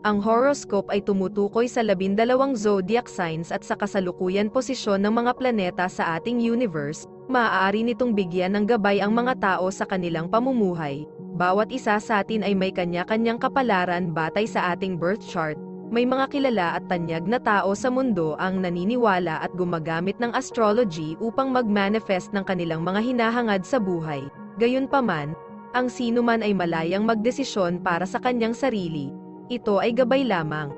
Ang horoscope ay tumutukoy sa 12 zodiac signs at sa kasalukuyan posisyon ng mga planeta sa ating universe. Maaari nitong bigyan ng gabay ang mga tao sa kanilang pamumuhay. Bawat isa sa atin ay may kanya-kanyang kapalaran batay sa ating birth chart. May mga kilala at tanyag na tao sa mundo ang naniniwala at gumagamit ng astrology upang mag-manifest ng kanilang mga hinahangad sa buhay. Gayunpaman, ang sinuman ay malayang magdesisyon para sa kanyang sarili. Ito ay gabay lamang.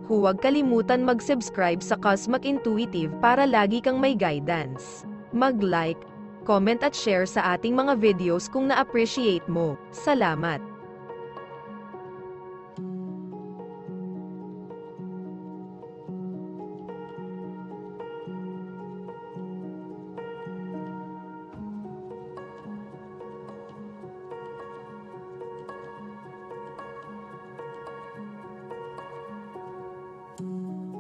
Huwag kalimutan mag-subscribe sa Cosmic Intuitive para lagi kang may guidance. Mag-like, comment at share sa ating mga videos kung na-appreciate mo. Salamat!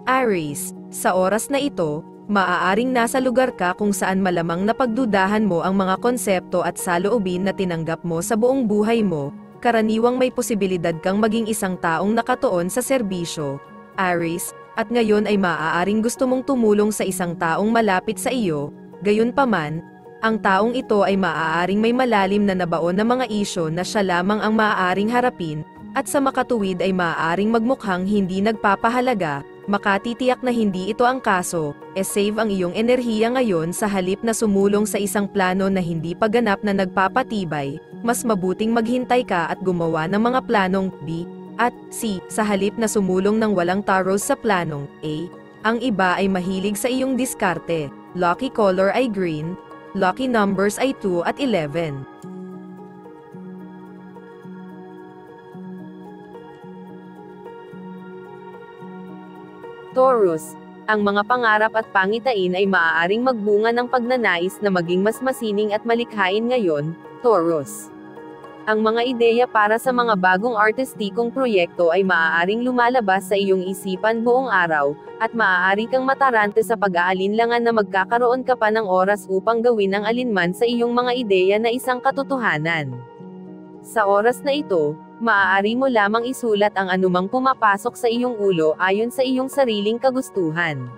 Aries, sa oras na ito, maaaring nasa lugar ka kung saan malamang napagdudahan mo ang mga konsepto at saloobin na tinanggap mo sa buong buhay mo. Karaniwang may posibilidad kang maging isang taong nakatuon sa serbisyo, Aries, at ngayon ay maaaring gusto mong tumulong sa isang taong malapit sa iyo. Gayunpaman, ang taong ito ay maaaring may malalim na nabaon na mga isyo na siya lamang ang maaaring harapin, at sa makatuwid ay maaaring magmukhang hindi nagpapahalaga. Makatitiyak na hindi ito ang kaso, save ang iyong enerhiya ngayon sa halip na sumulong sa isang plano na hindi pa ganap na nagpapatibay. Mas mabuting maghintay ka at gumawa ng mga planong B at C sa halip na sumulong ng walang taros sa planong A. Ang iba ay mahilig sa iyong diskarte. Lucky color ay green. Lucky numbers ay 2 at 11. Taurus, ang mga pangarap at pangitain ay maaaring magbunga ng pagnanais na maging mas masining at malikhain ngayon, Taurus. Ang mga ideya para sa mga bagong artistikong proyekto ay maaaring lumalabas sa iyong isipan buong araw, at maaari kang matarante sa pag-aalinlangan na magkakaroon ka pa ng oras upang gawin ang alinman sa iyong mga ideya na isang katotohanan. Sa oras na ito, maaari mo lamang isulat ang anumang pumapasok sa iyong ulo ayon sa iyong sariling kagustuhan.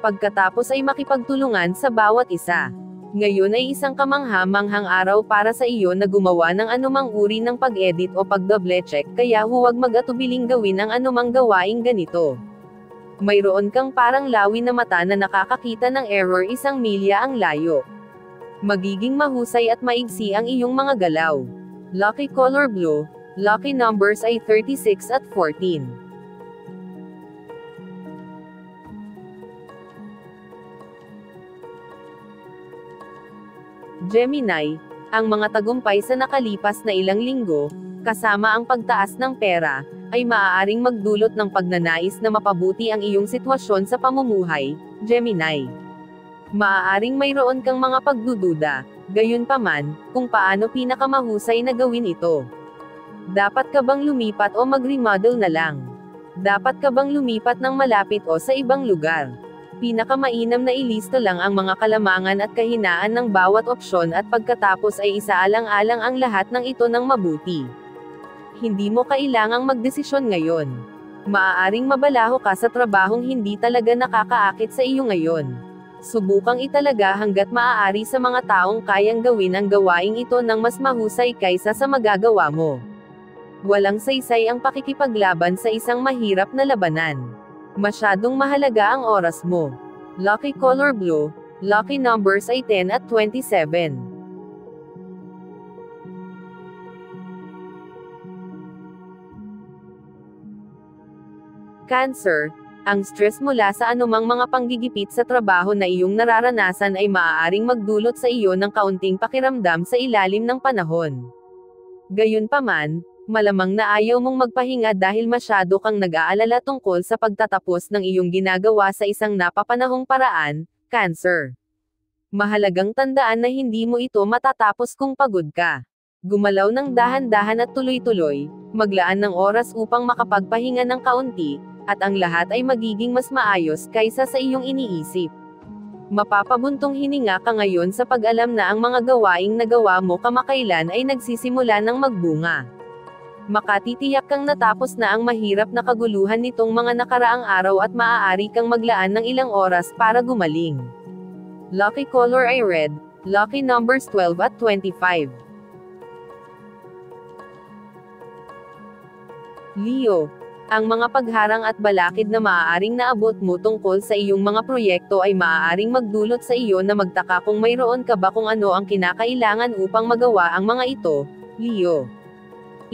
Pagkatapos ay makipagtulungan sa bawat isa. Ngayon ay isang kamangha-manghang araw para sa iyo na gumawa ng anumang uri ng pag-edit o pag-double-check, kaya huwag mag-atubiling gawin ang anumang gawaing ganito. Mayroon kang parang lawi na mata na nakakakita ng error 1 milya ang layo. Magiging mahusay at maigsi ang iyong mga galaw. Lucky color blue. Lucky numbers ay 36 at 14. Gemini, ang mga tagumpay sa nakalipas na ilang linggo, kasama ang pagtaas ng pera, ay maaaring magdulot ng pagnanais na mapabuti ang iyong sitwasyon sa pamumuhay, Gemini. Maaaring mayroon kang mga pagdududa, gayunpaman, kung paano pinakamahusay na gawin ito. Dapat ka bang lumipat o mag-remodel na lang? Dapat ka bang lumipat ng malapit o sa ibang lugar? Pinakamainam na ilista lang ang mga kalamangan at kahinaan ng bawat opsyon at pagkatapos ay isaalang-alang ang lahat ng ito ng mabuti. Hindi mo kailangang magdesisyon ngayon. Maaaring mabalaho ka sa trabahong hindi talaga nakakaakit sa iyo ngayon. Subukang italaga hanggat maaari sa mga taong kayang gawin ang gawaing ito ng mas mahusay kaysa sa magagawa mo. Walang saysay ang pakikipaglaban sa isang mahirap na labanan. Masyadong mahalaga ang oras mo. Lucky color blue. Lucky numbers ay 10 at 27. Cancer, ang stress mula sa anumang mga panggigipit sa trabaho na iyong nararanasan ay maaaring magdulot sa iyo ng kaunting pakiramdam sa ilalim ng panahon. Gayunpaman, malamang na ayaw mong magpahinga dahil masyado kang nag-aalala tungkol sa pagtatapos ng iyong ginagawa sa isang napapanahong paraan, Cancer. Mahalagang tandaan na hindi mo ito matatapos kung pagod ka. Gumalaw ng dahan-dahan at tuloy-tuloy, maglaan ng oras upang makapagpahinga ng kaunti, at ang lahat ay magiging mas maayos kaysa sa iyong iniisip. Mapapabuntong hininga ka ngayon sa pag-alam na ang mga gawaing nagawa mo kamakailan ay nagsisimula ng magbunga. Makatitiyak kang natapos na ang mahirap na kaguluhan nitong mga nakaraang araw at maaari kang maglaan ng ilang oras para gumaling. Lucky color ay red, lucky numbers 12 at 25. Leo, ang mga pagharang at balakid na maaaring naabot mo tungkol sa iyong mga proyekto ay maaaring magdulot sa iyo na magtaka kung mayroon ka ba kung ano ang kinakailangan upang magawa ang mga ito, Leo.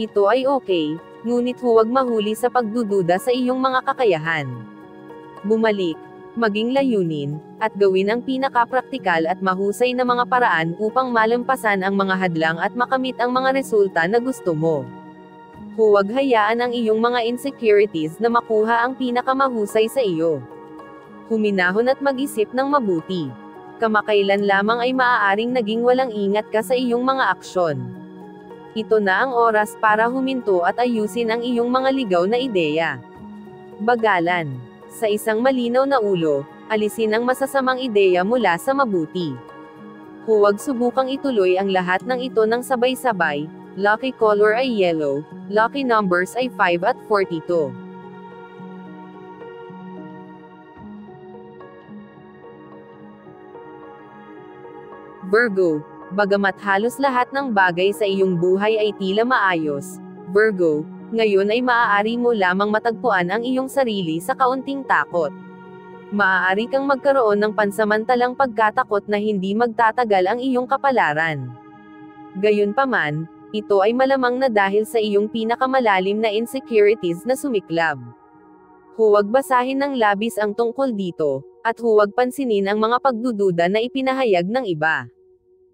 Ito ay okay, ngunit huwag mahuli sa pagdududa sa iyong mga kakayahan. Bumalik, maging layunin, at gawin ang pinakapraktikal at mahusay na mga paraan upang malampasan ang mga hadlang at makamit ang mga resulta na gusto mo. Huwag hayaan ang iyong mga insecurities na makuha ang pinakamahusay sa iyo. Huminahon at mag-isip ng mabuti. Kamakailan lamang ay maaaring naging walang ingat ka sa iyong mga aksyon. Ito na ang oras para huminto at ayusin ang iyong mga ligaw na ideya. Bagalan. Sa isang malinaw na ulo, alisin ang masasamang ideya mula sa mabuti. Huwag subukang ituloy ang lahat ng ito ng sabay-sabay. Lucky color ay yellow, lucky numbers ay 5 at 42. Virgo. Bagamat halos lahat ng bagay sa iyong buhay ay tila maayos, Virgo, ngayon ay maaari mo lamang matagpuan ang iyong sarili sa kaunting takot. Maaari kang magkaroon ng pansamantalang pagkatakot na hindi magtatagal ang iyong kapalaran. Gayunpaman, ito ay malamang na dahil sa iyong pinakamalalim na insecurities na sumiklab. Huwag basahin ng labis ang tungkol dito, at huwag pansinin ang mga pagdududa na ipinahayag ng iba.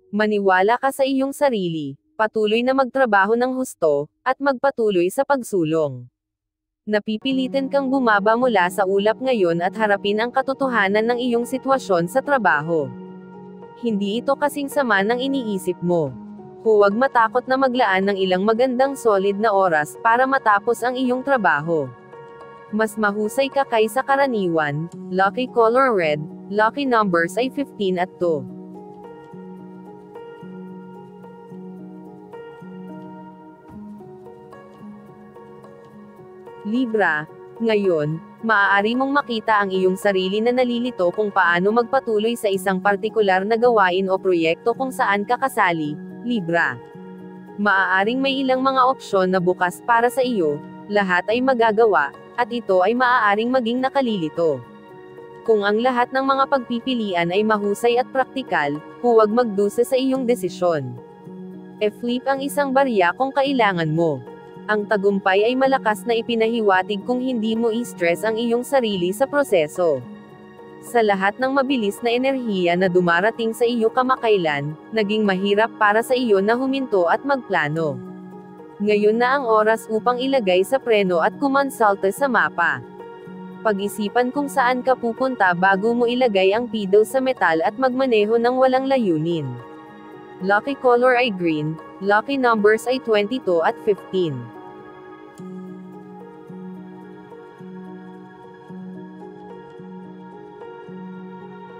Maniwala ka sa iyong sarili, patuloy na magtrabaho ng husto, at magpatuloy sa pagsulong. Napipilitin kang bumaba mula sa ulap ngayon at harapin ang katotohanan ng iyong sitwasyon sa trabaho. Hindi ito kasing sama ng iniisip mo. Huwag matakot na maglaan ng ilang magandang solid na oras para matapos ang iyong trabaho. Mas mahusay ka kaysa karaniwan, lucky color red, lucky numbers ay 15 at 2. Libra, ngayon, maaari mong makita ang iyong sarili na nalilito kung paano magpatuloy sa isang partikular na gawain o proyekto kung saan ka kasali, Libra. Maaaring may ilang mga opsyon na bukas para sa iyo, lahat ay magagawa, at ito ay maaaring maging nakalilito. Kung ang lahat ng mga pagpipilian ay mahusay at praktikal, huwag magdusa sa iyong desisyon. E-flip ang isang barya kung kailangan mo. Ang tagumpay ay malakas na ipinahiwatig kung hindi mo i-stress ang iyong sarili sa proseso. Sa lahat ng mabilis na enerhiya na dumarating sa iyo kamakailan, naging mahirap para sa iyo na huminto at magplano. Ngayon na ang oras upang ilagay sa preno at kumonsulta sa mapa. Pag-isipan kung saan ka pupunta bago mo ilagay ang pedal sa metal at magmaneho ng walang layunin. Lucky color ay green, lucky numbers ay 22 at 15.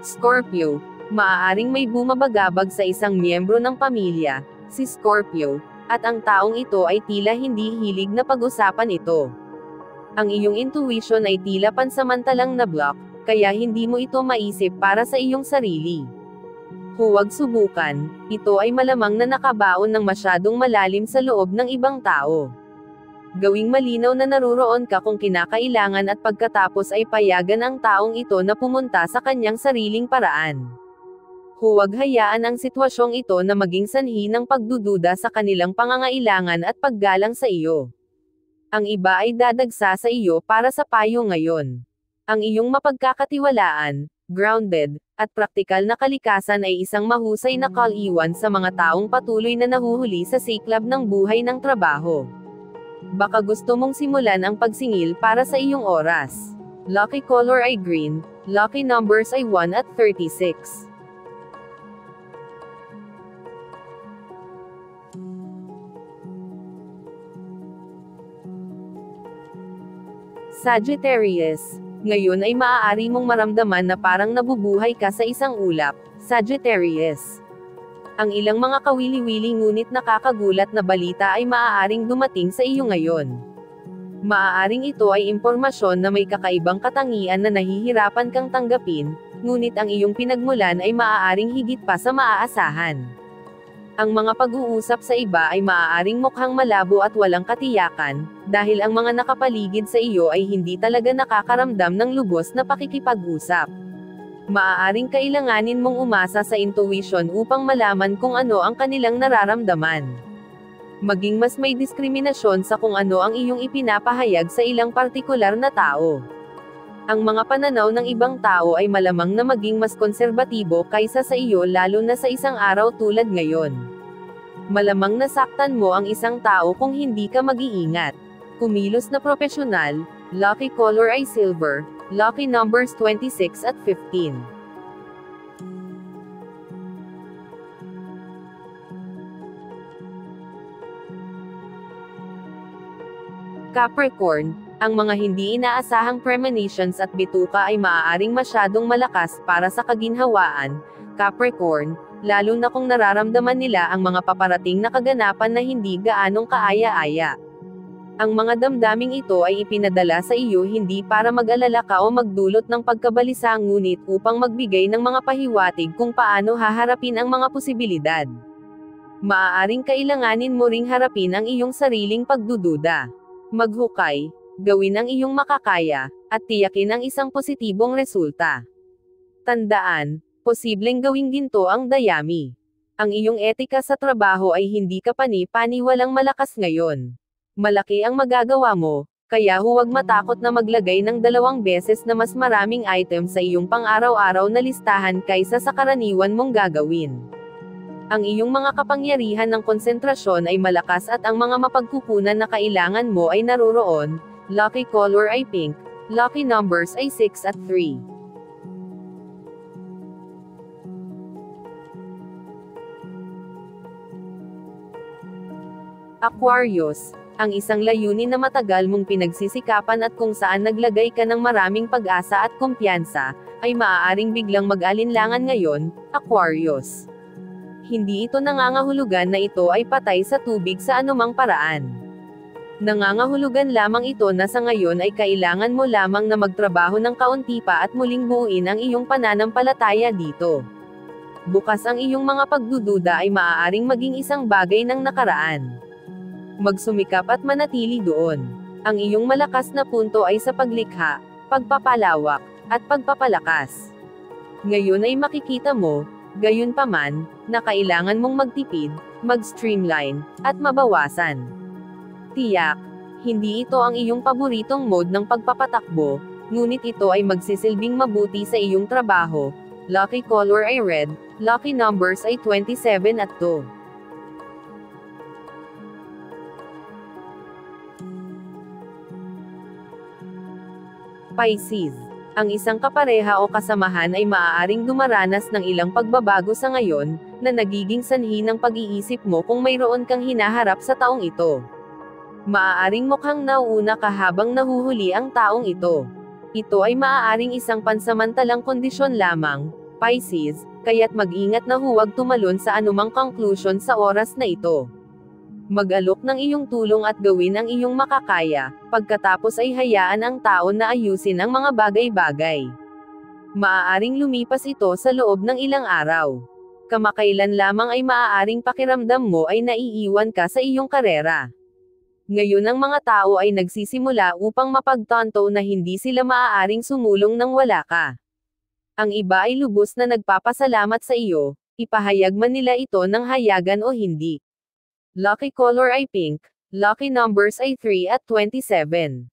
Scorpio, maaaring may bumabagabag sa isang miyembro ng pamilya, si Scorpio, at ang taong ito ay tila hindi hilig na pag-usapan ito. Ang iyong intuition ay tila pansamantalang na-block, kaya hindi mo ito maisip para sa iyong sarili. Huwag subukan, ito ay malamang na nakabaon ng masyadong malalim sa loob ng ibang tao. Gawing malinaw na naruroon ka kung kinakailangan at pagkatapos ay payagan ang taong ito na pumunta sa kanyang sariling paraan. Huwag hayaan ang sitwasyong ito na maging sanhi ng pagdududa sa kanilang pangangailangan at paggalang sa iyo. Ang iba ay dadagsa sa iyo para sa payo ngayon. Ang iyong mapagkakatiwalaan, grounded, at praktikal na kalikasan ay isang mahusay na kaliwan sa mga taong patuloy na nahuhuli sa siklab ng buhay ng trabaho. Baka gusto mong simulan ang pagsingil para sa iyong oras. Lucky color ay green, lucky numbers ay 1 at 36. Sagittarius, ngayon ay maaari mong maramdaman na parang nabubuhay ka sa isang ulap, Sagittarius. Ang ilang mga kawili-wili ngunit nakakagulat na balita ay maaaring dumating sa iyo ngayon. Maaaring ito ay impormasyon na may kakaibang katangian na nahihirapan kang tanggapin, ngunit ang iyong pinagmulan ay maaaring higit pa sa maaasahan. Ang mga pag-uusap sa iba ay maaaring mukhang malabo at walang katiyakan, dahil ang mga nakapaligid sa iyo ay hindi talaga nakakaramdam ng lubos na pakikipag-usap. Maaaring kailanganin mong umasa sa intuition upang malaman kung ano ang kanilang nararamdaman. Maging mas may diskriminasyon sa kung ano ang iyong ipinapahayag sa ilang partikular na tao. Ang mga pananaw ng ibang tao ay malamang na maging mas konserbatibo kaysa sa iyo lalo na sa isang araw tulad ngayon. Malamang nasaktan mo ang isang tao kung hindi ka mag-iingat. Kumilos na propesyonal, lucky color ay silver, lucky numbers 26 at 15. Capricorn, ang mga hindi inaasahang premonitions at bituka ay maaaring masyadong malakas para sa kaginhawaan, Capricorn, lalo na kung nararamdaman nila ang mga paparating na kaganapan na hindi gaanong kaaya-aya. Ang mga damdaming ito ay ipinadala sa iyo hindi para mag-alala ka o magdulot ng pagkabalisa ngunit upang magbigay ng mga pahiwatig kung paano haharapin ang mga posibilidad. Maaaring kailanganin mo ring harapin ang iyong sariling pagdududa. Maghukay, gawin ang iyong makakaya, at tiyakin ang isang positibong resulta. Tandaan, posibleng gawing ginto ang dayami. Ang iyong etika sa trabaho ay hindi ka pani-paniwalang malakas ngayon. Malaki ang magagawa mo, kaya huwag matakot na maglagay ng 2 beses na mas maraming item sa iyong pang-araw-araw na listahan kaysa sa karaniwan mong gagawin. Ang iyong mga kapangyarihan ng konsentrasyon ay malakas at ang mga mapagkukunan na kailangan mo ay naroroon, lucky color ay pink, lucky numbers ay 6 at 3. Aquarius, ang isang layunin na matagal mong pinagsisikapan at kung saan naglagay ka ng maraming pag-asa at kumpiyansa, ay maaaring biglang mag-alinlangan ngayon, Aquarius. Hindi ito nangangahulugan na ito ay patay sa tubig sa anumang paraan. Nangangahulugan lamang ito na sa ngayon ay kailangan mo lamang na magtrabaho ng kaunti pa at muling buuin ang iyong pananampalataya dito. Bukas ang iyong mga pagdududa ay maaaring maging isang bagay ng nakaraan. Magsumikap at manatili doon. Ang iyong malakas na punto ay sa paglikha, pagpapalawak, at pagpapalakas. Ngayon ay makikita mo, gayunpaman, na kailangan mong magtipid, mag-streamline, at mabawasan. Tiyak, hindi ito ang iyong paboritong mode ng pagpapatakbo, ngunit ito ay magsisilbing mabuti sa iyong trabaho. Lucky color ay red, lucky numbers ay 27 at 2. Pisces. Ang isang kapareha o kasamahan ay maaaring dumaranas ng ilang pagbabago sa ngayon, na nagiging sanhi ng pag-iisip mo kung mayroon kang hinaharap sa taong ito. Maaaring mukhang nauuna ka habang nahuhuli ang taong ito. Ito ay maaaring isang pansamantalang kondisyon lamang, Pisces, kaya't mag-ingat na huwag tumalon sa anumang conclusion sa oras na ito. Mag-alok ng iyong tulong at gawin ang iyong makakaya, pagkatapos ay hayaan ang tao na ayusin ang mga bagay-bagay. Maaaring lumipas ito sa loob ng ilang araw. Kamakailan lamang ay maaaring pakiramdam mo ay naiiwan ka sa iyong karera. Ngayon ang mga tao ay nagsisimula upang mapagtanto na hindi sila maaaring sumulong nang wala ka. Ang iba ay lubos na nagpapasalamat sa iyo, ipahayag man nila ito ng hayagan o hindi. Lucky color ay pink, lucky numbers ay 3 at 27.